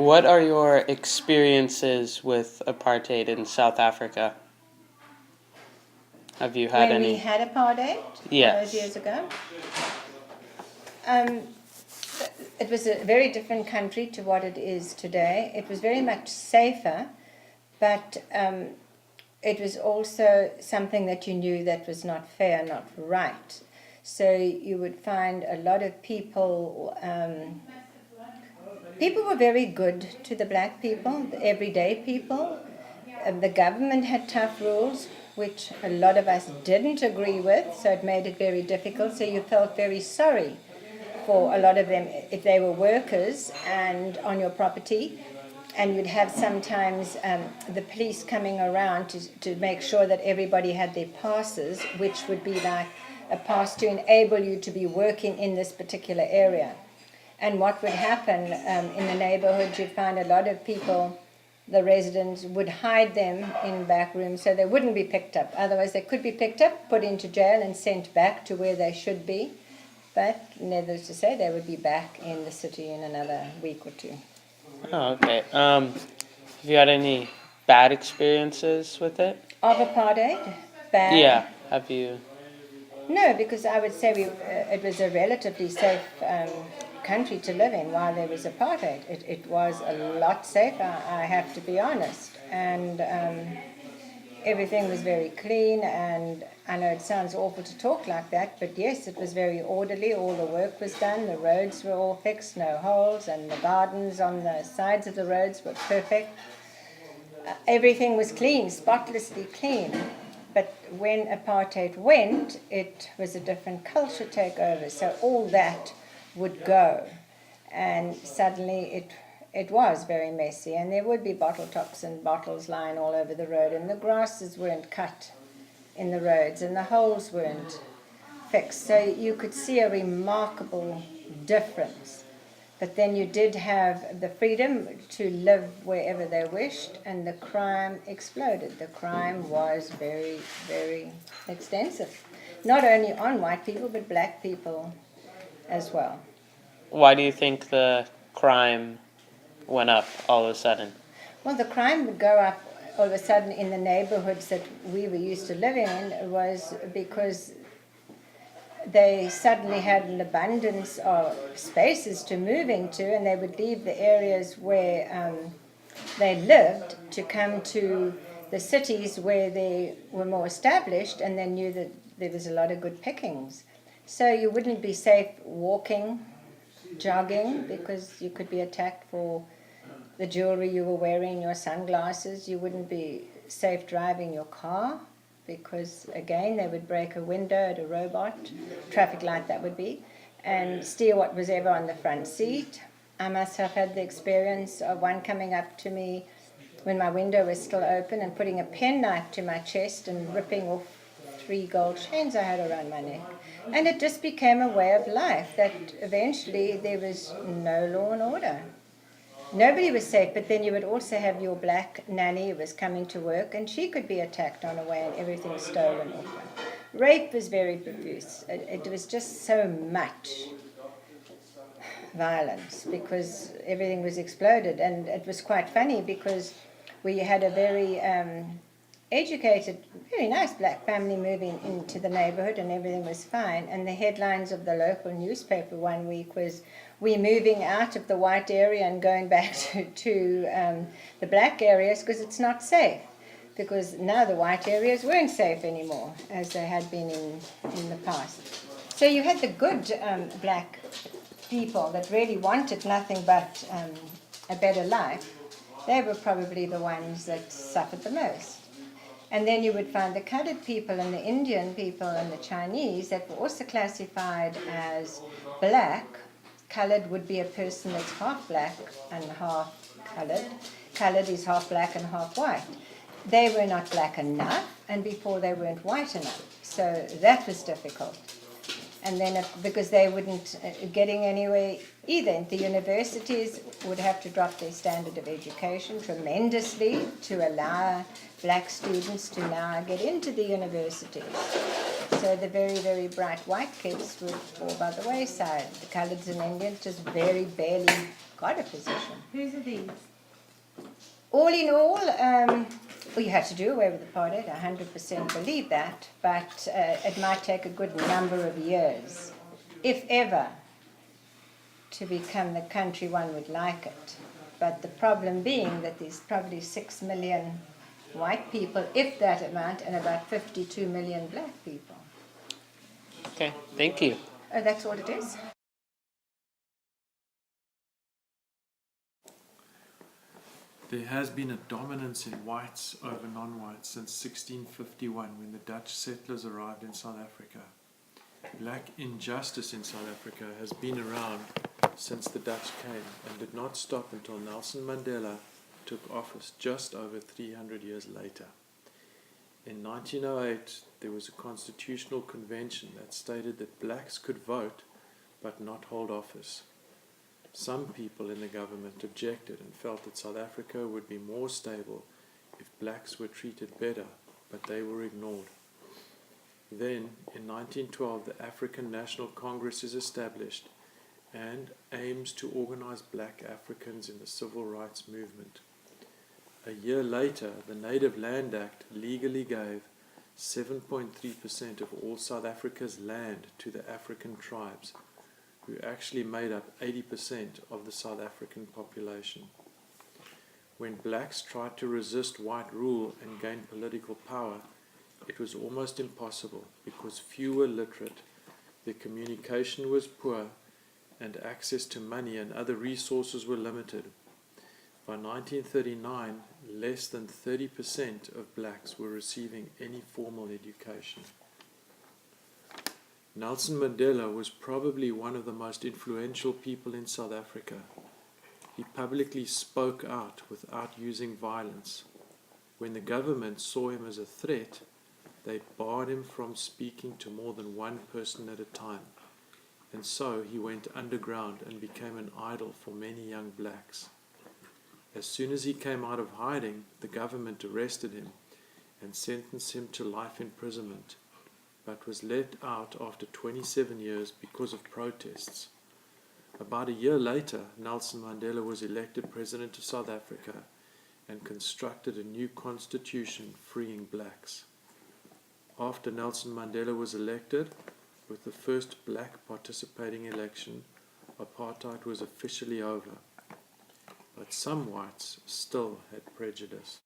What are your experiences with apartheid in South Africa? Have you had When any? we had apartheid all Yes. those years ago, um, it was a very different country to what it is today. It was very much safer, but it was also something that you knew that was not fair, not right. So you would find a lot of people. People were very good to the black people, the everyday people. The government had tough rules, which a lot of us didn't agree with, so it made it very difficult. So you felt very sorry for a lot of them if they were workers and on your property. And you'd have sometimes the police coming around to make sure that everybody had their passes, which would be like a pass to enable you to be working in this particular area. And what would happen in the neighborhood, you'd find a lot of people, the residents, would hide them in back rooms so they wouldn't be picked up. Otherwise, they could be picked up, put into jail, and sent back to where they should be. But needless to say, they would be back in the city in another week or two. Oh, okay. Have you had any bad experiences with it? Of apartheid? Bad? Yeah. Have you? No, because I would say it was a relatively safe country to live in while there was apartheid. It was a lot safer, I have to be honest. And everything was very clean, and I know it sounds awful to talk like that, but yes, it was very orderly. All the work was done, the roads were all fixed, no holes, and the gardens on the sides of the roads were perfect. Everything was clean, spotlessly clean. But when apartheid went, it was a different culture takeover, so all that would go. And suddenly it was very messy, and there would be bottle tops and bottles lying all over the road, and the grasses weren't cut in the roads, and the holes weren't fixed. So you could see a remarkable difference. But then you did have the freedom to live wherever they wished, and the crime exploded. The crime was very, very extensive. Not only on white people, but black people as well. Why do you think the crime went up all of a sudden? Well, the crime would go up all of a sudden in the neighborhoods that we were used to living in was because they suddenly had an abundance of spaces to move into, and they would leave the areas where they lived to come to the cities where they were more established, and they knew that there was a lot of good pickings. So you wouldn't be safe walking, jogging, because you could be attacked for the jewelry you were wearing, your sunglasses. You wouldn't be safe driving your car, because again they would break a window at a robot traffic light, that would be, and steal what was ever on the front seat. I myself had the experience of one coming up to me when my window was still open and putting a penknife to my chest and ripping off 3 gold chains I had around my neck. And it just became a way of life that eventually there was no law and order. Nobody was safe, but then you would also have your black nanny who was coming to work, and she could be attacked on her way and everything stolen off her. Rape was very profuse. It was just so much violence because everything was exploded. And it was quite funny because we had a very educated, very nice black family moving into the neighborhood, and everything was fine. And the headlines of the local newspaper one week was, "We're moving out of the white area and going back to the black areas because it's not safe." Because now the white areas weren't safe anymore, as they had been in the past. So you had the good black people that really wanted nothing but a better life. They were probably the ones that suffered the most. And then you would find the colored people and the Indian people and the Chinese that were also classified as black. Colored would be a person that's half black and half colored. Colored is half black and half white. They were not black enough, and before they weren't white enough. So that was difficult. And then because they wouldn't getting anywhere either. The universities would have to drop their standard of education tremendously to allow black students to now get into the universities. So the very, very bright white kids would fall by the wayside. The coloreds and Indians just very barely got a position. Whose are these? All in all, well, you had to do away with apartheid. I 100% believe that, but it might take a good number of years, if ever, to become the country one would like it. But the problem being that there's probably 6 million white people, if that amount, and about 52 million black people. Okay, thank you. Oh, that's what it is? There has been a dominance in whites over non-whites since 1651 when the Dutch settlers arrived in South Africa. Black injustice in South Africa has been around since the Dutch came and did not stop until Nelson Mandela took office just over 300 years later. In 1908, there was a constitutional convention that stated that blacks could vote but not hold office. Some people in the government objected and felt that South Africa would be more stable if blacks were treated better, but they were ignored. Then, in 1912, the African National Congress is established and aims to organize black Africans in the civil rights movement. A year later, the Native Land Act legally gave 7.3% of all South Africa's land to the African tribes, who actually made up 80% of the South African population. When blacks tried to resist white rule and gain political power, it was almost impossible because few were literate, their communication was poor, and access to money and other resources were limited. By 1939, less than 30% of blacks were receiving any formal education. Nelson Mandela was probably one of the most influential people in South Africa. He publicly spoke out without using violence. When the government saw him as a threat, they barred him from speaking to more than one person at a time. And so he went underground and became an idol for many young blacks. As soon as he came out of hiding, the government arrested him and sentenced him to life imprisonment, but was let out after 27 years because of protests. About a year later, Nelson Mandela was elected President of South Africa and constructed a new constitution freeing blacks. After Nelson Mandela was elected, with the first black participating election, apartheid was officially over. But some whites still had prejudice.